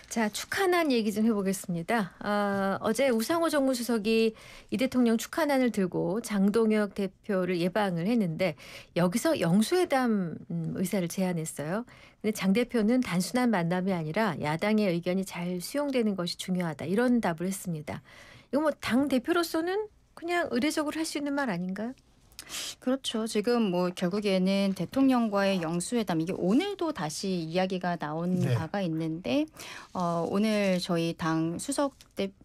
자, 축하난 얘기 좀 해보겠습니다. 어제 우상호 정무수석이 이 대통령 축하난을 들고 장동혁 대표를 예방을 했는데 여기서 영수회담 의사를 제안했어요. 근데 장 대표는 단순한 만남이 아니라 야당의 의견이 잘 수용되는 것이 중요하다. 이런 답을 했습니다. 이거 뭐 당 대표로서는 그냥 의례적으로 할 수 있는 말 아닌가요? 그렇죠. 지금 뭐 결국에는 대통령과의 영수회담 이게 오늘도 다시 이야기가 나온 네. 바가 있는데 오늘 저희 당 수석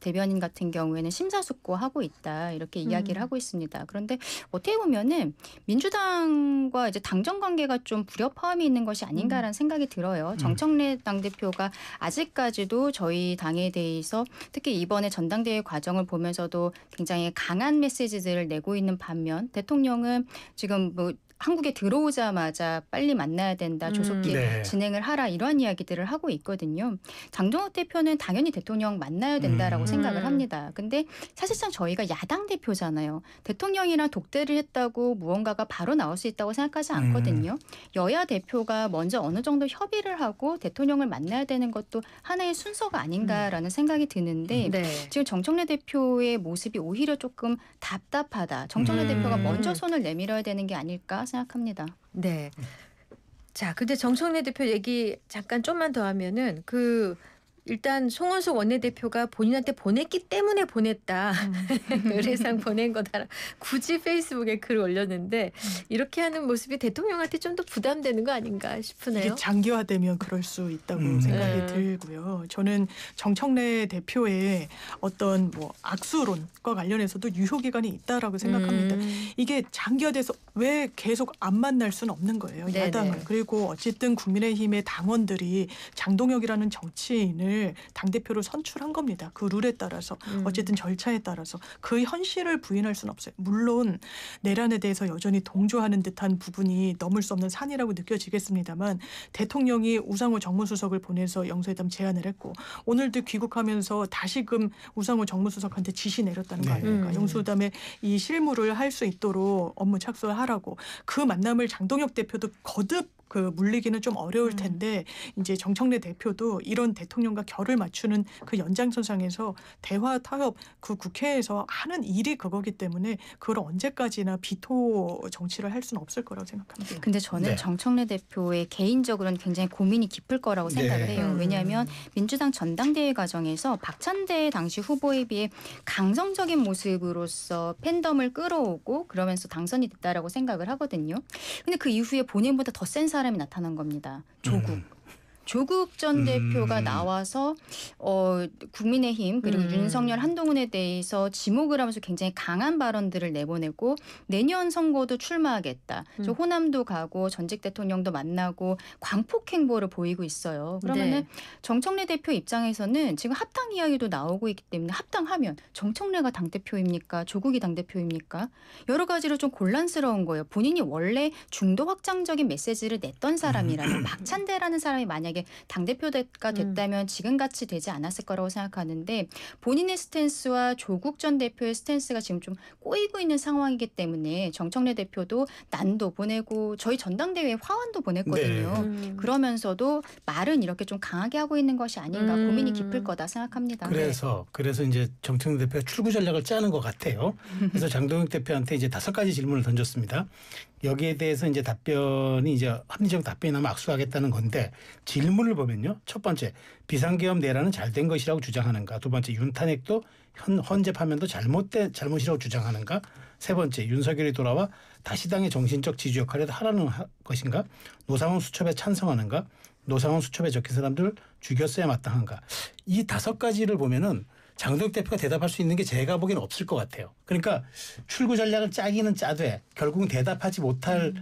대변인 같은 경우에는 심사숙고하고 있다 이렇게 이야기를 하고 있습니다. 그런데 어떻게 보면은 민주당과 이제 당정 관계가 좀 불협화음이 있는 것이 아닌가라는 생각이 들어요. 정청래 당대표가 아직까지도 저희 당에 대해서 특히 이번에 전당대회 과정을 보면서도 굉장히 강한 메시지들을 내고 있는 반면 대통령은 지금 뭐 한국에 들어오자마자 빨리 만나야 된다. 조속히 네. 진행을 하라. 이런 이야기들을 하고 있거든요. 장동혁 대표는 당연히 대통령 만나야 된다라고 생각을 합니다. 근데 사실상 저희가 야당 대표잖아요. 대통령이랑 독대를 했다고 무언가가 바로 나올 수 있다고 생각하지 않거든요. 여야 대표가 먼저 어느 정도 협의를 하고 대통령을 만나야 되는 것도 하나의 순서가 아닌가라는 생각이 드는데 네. 지금 정청래 대표의 모습이 오히려 조금 답답하다. 정청래 대표가 먼저 손을 내밀어야 되는 게 아닐까 생각합니다. 네. 자, 근데 정청래 대표 얘기 잠깐 좀만 더 하면은 일단 송원석 원내대표가 본인한테 보냈기 때문에 보냈다. 의례상 보낸 거다. 굳이 페이스북에 글을 올렸는데 이렇게 하는 모습이 대통령한테 좀 더 부담되는 거 아닌가 싶으네요. 이게 장기화되면 그럴 수 있다고 생각이 들고요. 저는 정청래 대표의 어떤 뭐 악수론과 관련해서도 유효기간이 있다라고 생각합니다. 이게 장기화돼서 왜 계속 안 만날 수는 없는 거예요. 네네. 야당을. 그리고 어쨌든 국민의힘의 당원들이 장동혁이라는 정치인을 당대표로 선출한 겁니다. 그 룰에 따라서 어쨌든 절차에 따라서 그 현실을 부인할 수는 없어요. 물론 내란에 대해서 여전히 동조하는 듯한 부분이 넘을 수 없는 산이라고 느껴지겠습니다만 대통령이 우상호 정무수석을 보내서 영수회담 제안을 했고 오늘도 귀국하면서 다시금 우상호 정무수석한테 지시 내렸다는 거 아닙니까? 영수회담에 이 실무를 할 수 있도록 업무 착수를 하라고 그 만남을 장동혁 대표도 거듭 물리기는 좀 어려울 텐데 이제 정청래 대표도 이런 대통령과 결을 맞추는 그 연장선상에서 대화 타협 그 국회에서 하는 일이 그거기 때문에 그걸 언제까지나 비토 정치를 할 수는 없을 거라고 생각합니다. 근데 저는 정청래 대표의 개인적으로는 굉장히 고민이 깊을 거라고 생각을 해요. 왜냐하면 민주당 전당대회 과정에서 박찬대 당시 후보에 비해 강성적인 모습으로서 팬덤을 끌어오고 그러면서 당선이 됐다라고 생각을 하거든요. 근데 그 이후에 본인보다 더 센 사람이 나타난 겁니다. 조국 전 대표가 나와서 국민의힘 그리고 윤석열 한동훈에 대해서 지목을 하면서 굉장히 강한 발언들을 내보내고 내년 선거도 출마하겠다. 호남도 가고 전직 대통령도 만나고 광폭 행보를 보이고 있어요. 그러면은 정청래 대표 입장에서는 지금 합당 이야기도 나오고 있기 때문에 합당하면 정청래가 당대표입니까? 조국이 당대표입니까? 여러 가지로 좀 곤란스러운 거예요. 본인이 원래 중도 확장적인 메시지를 냈던 사람이라면 박찬대라는 사람이 만약에 당대표가 됐다면 지금같이 되지 않았을 거라고 생각하는데 본인의 스탠스와 조국 전 대표의 스탠스가 지금 좀 꼬이고 있는 상황이기 때문에 정청래 대표도 난도 보내고 저희 전당대회에 화환도 보냈거든요. 그러면서도 말은 이렇게 좀 강하게 하고 있는 것이 아닌가 고민이 깊을 거다 생각합니다. 그래서 이제 정청래 대표가 출구 전략을 짜는 것 같아요. 그래서 장동혁 대표한테 이제 5가지 질문을 던졌습니다. 여기에 대해서 이제 답변이 이제 합리적 답변이 나면 악수하겠다는 건데 질문을 보면요. 첫 번째, 비상계엄 내란은 잘된 것이라고 주장하는가. 두 번째, 윤탄핵도 헌재 판면도 잘못이라고 주장하는가. 세 번째, 윤석열이 돌아와 다시 당의 정신적 지주 역할을 하라는 것인가. 노상원 수첩에 찬성하는가. 노상원 수첩에 적힌 사람들 죽였어야 마땅한가. 이 5가지를 보면은 장동혁 대표가 대답할 수 있는 게 제가 보기에는 없을 것 같아요. 그러니까 출구 전략을 짜기는 짜되 결국은 대답하지 못할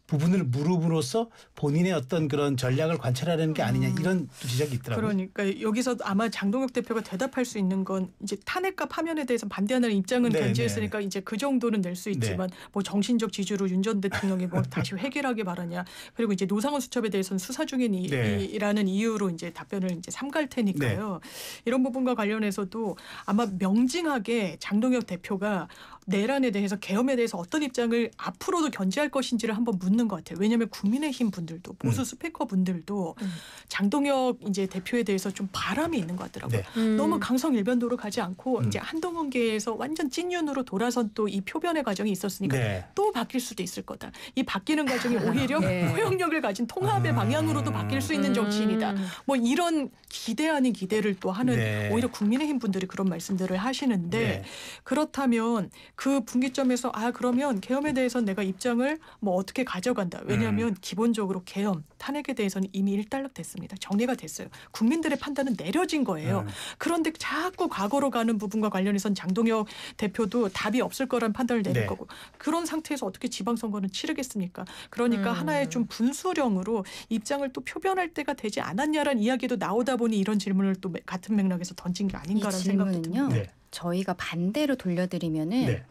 부분을 물음으로써 본인의 어떤 그런 전략을 관찰하려는 게 아니냐 이런 지적이 있더라고요. 그러니까 여기서 아마 장동혁 대표가 대답할 수 있는 건 이제 탄핵과 파면에 대해서 반대하는 입장은 견지했으니까 이제 그 정도는 낼 수 있지만 뭐 정신적 지주로 윤 전 대통령이 뭐 다시 회귀하게 바라냐 그리고 이제 노상원 수첩에 대해서는 수사 중이라는 이유로 이제 답변을 이제 삼갈 테니까요. 이런 부분과 관련해서도 아마 명징하게 장동혁 대표가 내란에 대해서 계엄에 대해서 어떤 입장을 앞으로도 견지할 것인지를 한번 묻는 없는 것 같아요. 왜냐하면 국민의힘 분들도 보수 스피커 분들도 장동혁 이제 대표에 대해서 좀 바람이 있는 것 같더라고요. 네. 너무 강성 일변도로 가지 않고 이제 한동훈계에서 완전 찐윤으로 돌아선 또 이 표변의 과정이 있었으니까 네. 또 바뀔 수도 있을 거다. 이 바뀌는 과정이 오히려 네. 포용력을 가진 통합의 방향으로도 바뀔 수 있는 정치인이다. 뭐 이런 기대 아닌 기대를 또 하는 네. 오히려 국민의힘 분들이 그런 말씀들을 하시는데 네. 그렇다면 그 분기점에서 그러면 계엄에 대해서는 내가 입장을 뭐 어떻게 가져간다. 왜냐하면 기본적으로 계엄, 탄핵에 대해서는 이미 일단락됐습니다. 정리가 됐어요. 국민들의 판단은 내려진 거예요. 그런데 자꾸 과거로 가는 부분과 관련해서는 장동혁 대표도 답이 없을 거란 판단을 내릴 네. 거고 그런 상태에서 어떻게 지방선거는 치르겠습니까? 그러니까 하나의 좀 분수령으로 입장을 또 표변할 때가 되지 않았냐라는 이야기도 나오다 보니 이런 질문을 또 같은 맥락에서 던진 게 아닌가라는 이 생각도 질문은요. 듭니다. 네. 저희가 반대로 돌려드리면은 네.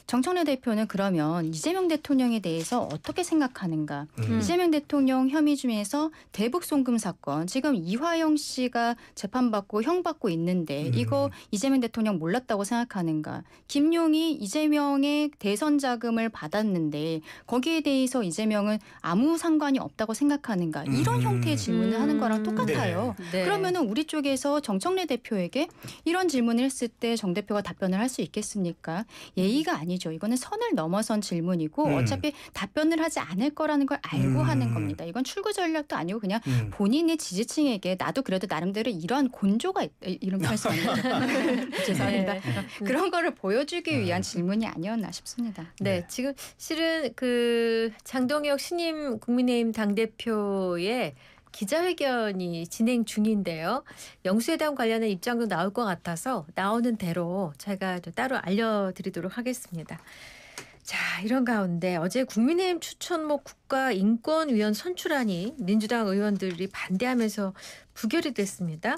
정청래 대표는 그러면 이재명 대통령에 대해서 어떻게 생각하는가? 이재명 대통령 혐의 중에서 대북 송금 사건 지금 이화영 씨가 재판받고 형 받고 있는데 이거 이재명 대통령 몰랐다고 생각하는가? 김용이 이재명의 대선 자금을 받았는데 거기에 대해서 이재명은 아무 상관이 없다고 생각하는가? 이런 형태의 질문을 하는 거랑 똑같아요. 네. 그러면은 우리 쪽에서 정청래 대표에게 이런 질문을 했을 때 정 대표가 답변을 할 수 있겠습니까? 예의가 아니죠. 이거는 선을 넘어선 질문이고 어차피 답변을 하지 않을 거라는 걸 알고 하는 겁니다. 이건 출구 전략도 아니고 그냥 본인의 지지층에게 나도 그래도 나름대로 이러한 곤조가 이런 말씀 아닙니다. 죄송합니다. 네. 그런 거를 보여주기 위한 질문이 아니었나 싶습니다. 네, 지금 실은 그 장동혁 신임 국민의힘 당대표의 기자회견이 진행 중인데요. 영수회담 관련한 입장도 나올 것 같아서 나오는 대로 제가 또 따로 알려드리도록 하겠습니다. 자, 이런 가운데 어제 국민의힘 추천목 국가인권위원 선출안이 민주당 의원들이 반대하면서 부결이 됐습니다.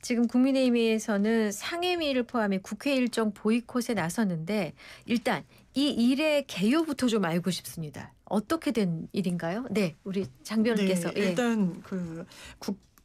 지금 국민의힘에서는 상임위를 포함해 국회 일정 보이콧에 나섰는데 일단 이 일의 개요부터 좀 알고 싶습니다. 어떻게 된 일인가요? 네, 우리 장 변호사께서. 네, 일단 그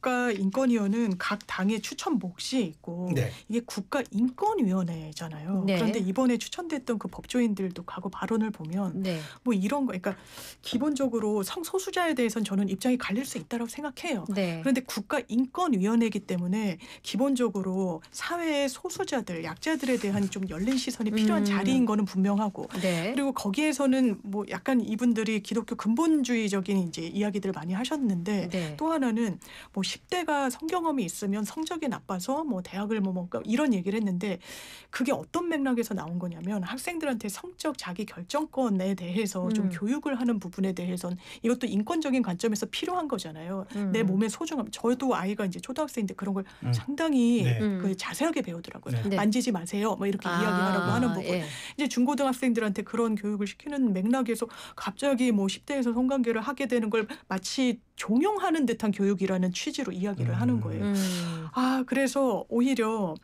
국가인권위원회는 각 당의 추천 몫이 있고 네. 이게 국가인권위원회잖아요. 네. 그런데 이번에 추천됐던 그 법조인들도 과거 발언을 보면 네. 뭐 이런 거, 그러니까 기본적으로 성소수자에 대해서는 저는 입장이 갈릴 수 있다고 생각해요. 네. 그런데 국가인권위원회이기 때문에 기본적으로 사회의 소수자들, 약자들에 대한 좀 열린 시선이 필요한 자리인 거는 분명하고 네. 그리고 거기에서는 뭐 약간 이분들이 기독교 근본주의적인 이제 이야기들을 많이 하셨는데 네. 또 하나는 뭐 10대가 성경험이 있으면 성적이 나빠서 뭐 대학을 뭐 이런 얘기를 했는데 그게 어떤 맥락에서 나온 거냐면 학생들한테 성적 자기 결정권에 대해서 좀 교육을 하는 부분에 대해서는 이것도 인권적인 관점에서 필요한 거잖아요. 내 몸의 소중함. 저도 아이가 이제 초등학생인데 그런 걸 상당히 네. 그 자세하게 배우더라고요. 네. 네. 만지지 마세요. 뭐 이렇게 이야기하라고 하는 부분. 예. 이제 중고등학생들한테 그런 교육을 시키는 맥락에서 갑자기 뭐 10대에서 성관계를 하게 되는 걸 마치 종용하는 듯한 교육이라는 취지로 이야기를 하는 거예요. 그래서 오히려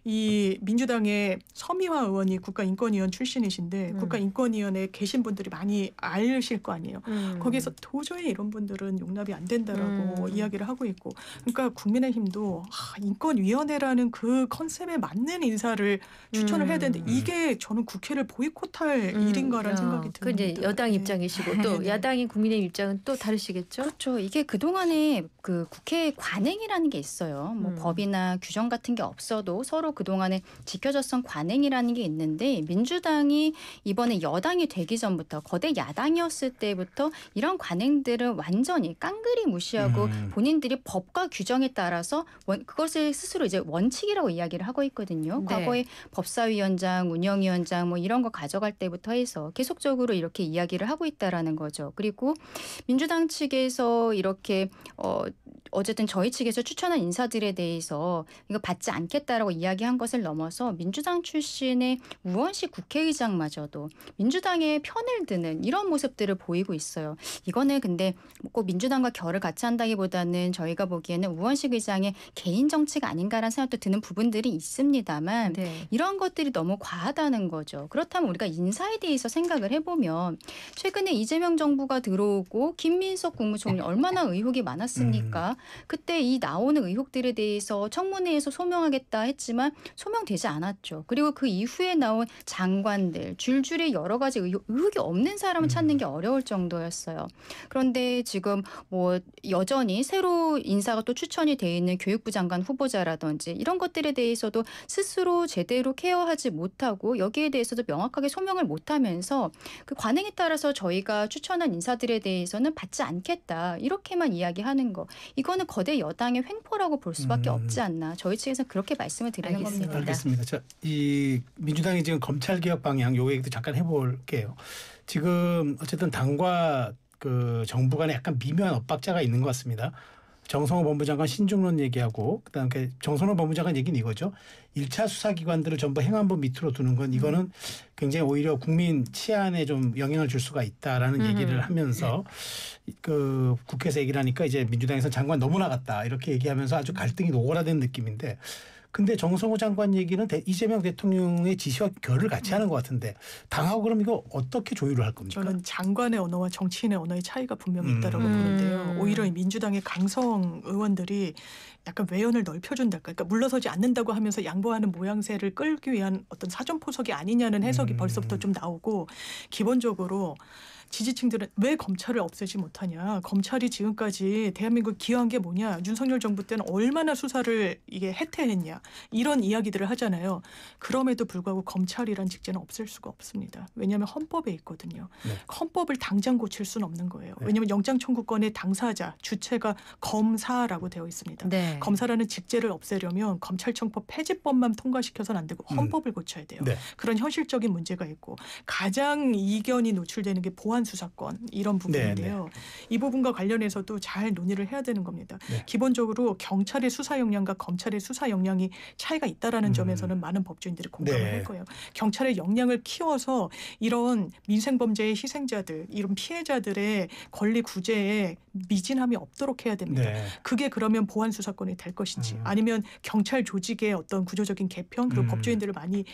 이 민주당의 서미화 의원이 국가인권위원 출신이신데 국가인권위원회에 계신 분들이 많이 알실 거 아니에요. 거기에서 도저히 이런 분들은 용납이 안 된다라고 이야기를 하고 있고 그러니까 국민의힘도 인권위원회라는 그 컨셉에 맞는 인사를 추천을 해야 되는데 이게 저는 국회를 보이콧할 일인가라는 생각이 듭니다. 그 이제 여당 입장이시고 또 네. 야당인 국민의힘 입장은 또 다르시겠죠? 그렇죠. 이게 그동안에 그 국회 관행이라는 게 있어요. 뭐 법이나 규정 같은 게 없어도 서로 그동안에 지켜졌던 관행이라는 게 있는데 민주당이 이번에 여당이 되기 전부터 거대 야당이었을 때부터 이런 관행들을 완전히 깡그리 무시하고 본인들이 법과 규정에 따라서 그것을 스스로 이제 원칙이라고 이야기를 하고 있거든요. 네. 과거에 법사위원장, 운영위원장 뭐 이런 거 가져갈 때부터 해서 계속적으로 이렇게 이야기를 하고 있다라는 거죠. 그리고 민주당 측에서 이렇게 어쨌든 저희 측에서 추천한 인사들에 대해서 이거 받지 않겠다라고 이야기한 것을 넘어서 민주당 출신의 우원식 국회의장마저도 민주당의 편을 드는 이런 모습들을 보이고 있어요. 이거는 근데 꼭 민주당과 결을 같이 한다기보다는 저희가 보기에는 우원식 의장의 개인 정치가 아닌가라는 생각도 드는 부분들이 있습니다만 네. 이런 것들이 너무 과하다는 거죠. 그렇다면 우리가 인사에 대해서 생각을 해보면 최근에 이재명 정부가 들어오고 김민석 국무총리 얼마나 의혹이 많았습니까? 그때 이 나오는 의혹들에 대해서 해서 청문회에서 소명하겠다 했지만 소명되지 않았죠. 그리고 그 이후에 나온 장관들 줄줄이 여러 가지 의혹이 없는 사람을 찾는 게 어려울 정도였어요. 그런데 지금 뭐 여전히 새로 인사가 또 추천이 돼 있는 교육부 장관 후보자라든지 이런 것들에 대해서도 스스로 제대로 케어하지 못하고 여기에 대해서도 명확하게 소명을 못하면서 그 관행에 따라서 저희가 추천한 인사들에 대해서는 받지 않겠다 이렇게만 이야기하는 거 이거는 거대 여당의 횡포라고 볼 수밖에 없지 않나 저희 측에서 그렇게 말씀을 드리는 알겠습니다. 겁니다. 알겠습니다. 자, 이 민주당이 지금 검찰 개혁 방향 요 얘기도 잠깐 해볼게요. 지금 어쨌든 당과 그 정부 간에 약간 미묘한 엇박자가 있는 것 같습니다. 정성호 법무장관 신중론 얘기하고 그다음에 정성호 법무장관 얘기는 이거죠. 1차 수사기관들을 전부 행안부 밑으로 두는 건 이거는 굉장히 오히려 국민 치안에 좀 영향을 줄 수가 있다라는 얘기를 하면서 그 국회에서 얘기를 하니까 이제 민주당에서 장관 너무 나갔다 이렇게 얘기하면서 아주 갈등이 오그라든 느낌인데 근데 정성호 장관 얘기는 이재명 대통령의 지시와 결을 같이 하는 것 같은데 당하고 그럼 이거 어떻게 조율을 할 겁니까? 저는 장관의 언어와 정치인의 언어의 차이가 분명히 있다라고 보는데요. 오히려 이 민주당의 강성 의원들이 약간 외연을 넓혀준달까. 그러니까 물러서지 않는다고 하면서 양보하는 모양새를 끌기 위한 어떤 사전포석이 아니냐는 해석이 벌써부터 좀 나오고 기본적으로 지지층들은 왜 검찰을 없애지 못하냐. 검찰이 지금까지 대한민국 기여한 게 뭐냐. 윤석열 정부 때는 얼마나 수사를 이게 해태했냐. 이런 이야기들을 하잖아요. 그럼에도 불구하고 검찰이란 직제는 없앨 수가 없습니다. 왜냐하면 헌법에 있거든요. 네. 헌법을 당장 고칠 수는 없는 거예요. 네. 왜냐하면 영장 청구권의 당사자, 주체가 검사라고 되어 있습니다. 네. 검사라는 직제를 없애려면 검찰청법 폐지법만 통과시켜서는 안 되고 헌법을 고쳐야 돼요. 네. 그런 현실적인 문제가 있고 가장 이견이 노출되는 게 보안 수사권 이런 부분인데요. 이 부분과 관련해서도 잘 논의를 해야 되는 겁니다. 네. 기본적으로 경찰의 수사 역량과 검찰의 수사 역량이 차이가 있다라는 점에서는 많은 법조인들이 공감을 네. 할 거예요. 경찰의 역량을 키워서 이런 민생범죄의 희생자들, 이런 피해자들의 권리 구제에 미진함이 없도록 해야 됩니다. 네. 그게 그러면 보안 수사권이 될 것인지 아니면 경찰 조직의 어떤 구조적인 개편 그리고 법조인들을 많이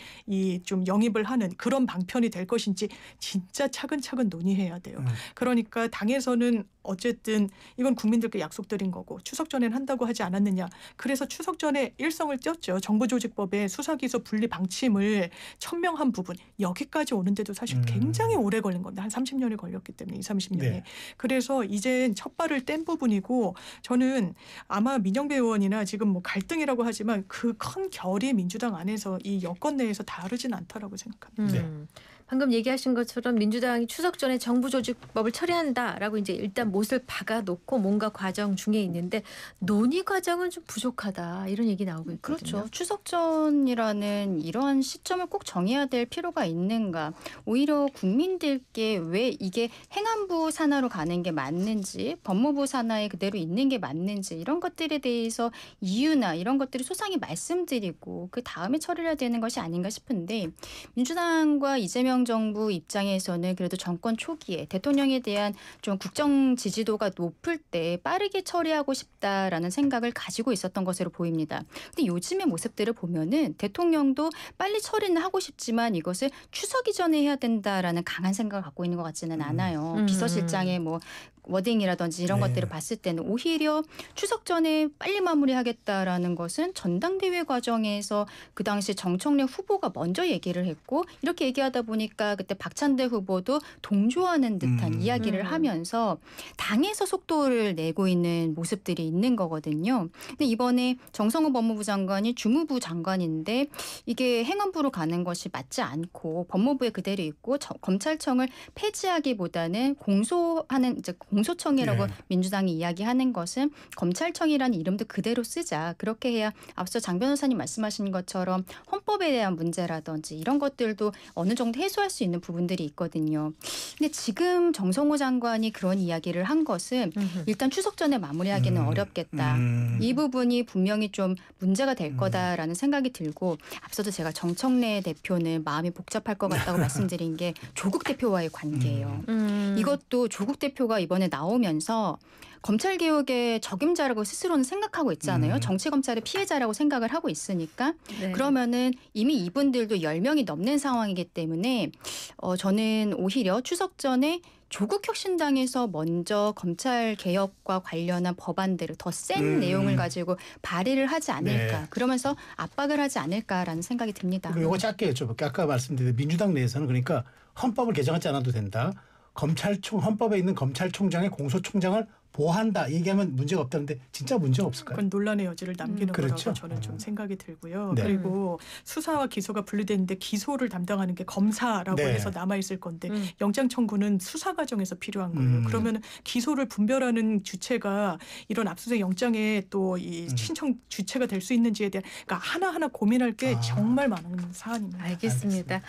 좀 영입을 하는 그런 방편이 될 것인지 진짜 차근차근 논의해야 돼요. 그러니까 당에서는 어쨌든 이건 국민들께 약속드린 거고 추석 전엔 한다고 하지 않았느냐. 그래서 추석 전에 일성을 띄었죠. 정보조직법의 수사기소 분리 방침을 천명한 부분 여기까지 오는데도 사실 굉장히 오래 걸린 겁니다. 한 30년이 걸렸기 때문에 20-30년이. 네. 그래서 이젠 첫 발을 뗀 부분이고 저는 아마 민영배 의원이나 지금 뭐 갈등이라고 하지만 그 큰 결이 민주당 안에서 이 여권 내에서 다르진 않다라고 생각합니다. 네. 방금 얘기하신 것처럼 민주당이 추석 전에 정부조직법을 처리한다라고 이제 일단 못을 박아놓고 뭔가 과정 중에 있는데 논의 과정은 좀 부족하다 이런 얘기 나오고 있거든요. 그렇죠. 추석 전이라는 이러한 시점을 꼭 정해야 될 필요가 있는가. 오히려 국민들께 왜 이게 행안부 산하로 가는 게 맞는지 법무부 산하에 그대로 있는 게 맞는지 이런 것들에 대해서 이유나 이런 것들을 소상히 말씀드리고 그 다음에 처리를 해야 되는 것이 아닌가 싶은데 민주당과 이재명 정부 입장에서는 그래도 정권 초기에 대통령에 대한 좀 국정 지지도가 높을 때 빠르게 처리하고 싶다라는 생각을 가지고 있었던 것으로 보입니다. 근데 요즘의 모습들을 보면은 대통령도 빨리 처리는 하고 싶지만 이것을 추석 이전에 해야 된다라는 강한 생각을 갖고 있는 것 같지는 않아요. 비서실장의 뭐 워딩이라든지 이런 네. 것들을 봤을 때는 오히려 추석 전에 빨리 마무리하겠다라는 것은 전당대회 과정에서 그 당시 정청래 후보가 먼저 얘기를 했고 이렇게 얘기하다 보니까 그때 박찬대 후보도 동조하는 듯한 이야기를 하면서 당에서 속도를 내고 있는 모습들이 있는 거거든요. 근데 이번에 정성호 법무부 장관이 주무부 장관인데 이게 행안부로 가는 것이 맞지 않고 법무부에 그대로 있고 검찰청을 폐지하기보다는 공소하는 이제 공소청이라고 네. 민주당이 이야기하는 것은 검찰청이라는 이름도 그대로 쓰자. 그렇게 해야 앞서 장 변호사님 말씀하신 것처럼 헌법에 대한 문제라든지 이런 것들도 어느 정도 해소할 수 있는 부분들이 있거든요. 근데 지금 정성호 장관이 그런 이야기를 한 것은 일단 추석 전에 마무리하기는 어렵겠다. 이 부분이 분명히 좀 문제가 될 거다라는 생각이 들고 앞서도 제가 정청래 대표는 마음이 복잡할 것 같다고 말씀드린 게 조국 대표와의 관계예요. 이것도 조국 대표가 이번에 이번에 나오면서 검찰 개혁의 적임자라고 스스로는 생각하고 있잖아요. 정치 검찰의 피해자라고 생각을 하고 있으니까 네. 그러면은 이미 이분들도 10명이 넘는 상황이기 때문에 저는 오히려 추석 전에 조국혁신당에서 먼저 검찰 개혁과 관련한 법안들을 더 센 내용을 가지고 발의를 하지 않을까. 네. 그러면서 압박을 하지 않을까라는 생각이 듭니다. 그리고 이거 짧게 여쭤볼게요. 아까 말씀드린 민주당 내에서는 그러니까 헌법을 개정하지 않아도 된다. 헌법에 있는 검찰총장의 공소총장을 보호한다. 얘기하면 문제가 없다는데 진짜 문제가 없을까요? 그건 논란의 여지를 남기는 그렇죠. 거라고 저는 좀 생각이 들고요. 네. 그리고 수사와 기소가 분리되는데 기소를 담당하는 게 검사라고 네. 해서 남아있을 건데 영장 청구는 수사 과정에서 필요한 거예요. 그러면 기소를 분별하는 주체가 이런 압수수색 영장에 또 이 신청 주체가 될 수 있는지에 대한 그러니까 하나하나 고민할 게 정말 많은 사안입니다. 알겠습니다.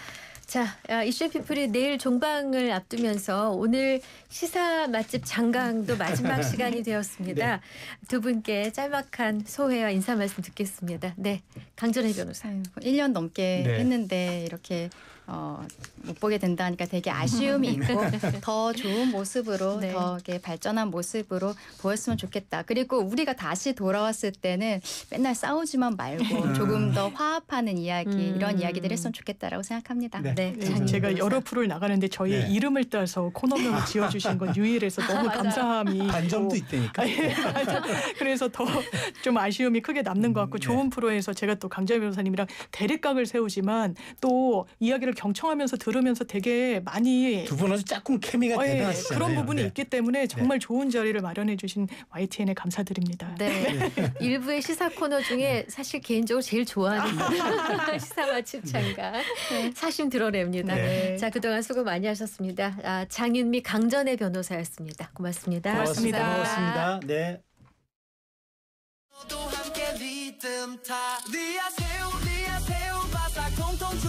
자, 이슈피플이 내일 종방을 앞두면서 오늘 시사 맛집 장강도 마지막 시간이 되었습니다. 네. 두 분께 짤막한 소회와 인사 말씀 듣겠습니다. 네, 강전혜 변호사. 1년 넘게 네. 했는데 이렇게 못 보게 된다니까 되게 아쉬움이 있고 더 좋은 모습으로 네. 더 이렇게 발전한 모습으로 보였으면 좋겠다. 그리고 우리가 다시 돌아왔을 때는 맨날 싸우지만 말고 조금 더 화합하는 이야기 이런 이야기들 했으면 좋겠다라고 생각합니다. 네. 네, 네, 장윤 제가 변호사. 여러 프로를 나가는데 저희의 네. 이름을 따서 코너명을 지어주신 건 유일해서 너무 맞아요. 감사함이 반점도 있고 있다니까. 그래서 더 좀 아쉬움이 크게 남는 것 같고 좋은 프로에서 제가 또 강자희 변호사님이랑 대립각을 세우지만 또 이야기를 경청하면서 들으면서 되게 많이 두 분 아주 짝꿍 케미가 대단하시잖아요. 그런 부분이 네. 있기 때문에 정말 좋은 자리를 마련해 주신 YTN에 감사드립니다. 네. 일부의 시사 코너 중에 사실 개인적으로 제일 좋아하는 시사 맛집 장강 사심 드러냅니다. 네. 자, 그동안 수고 많이 하셨습니다. 장윤미 강전혜 변호사였습니다. 고맙습니다. 고맙습니다. 고맙습니다. 네. 너도 함께 리듬 타. 리아 새우 바싹 통통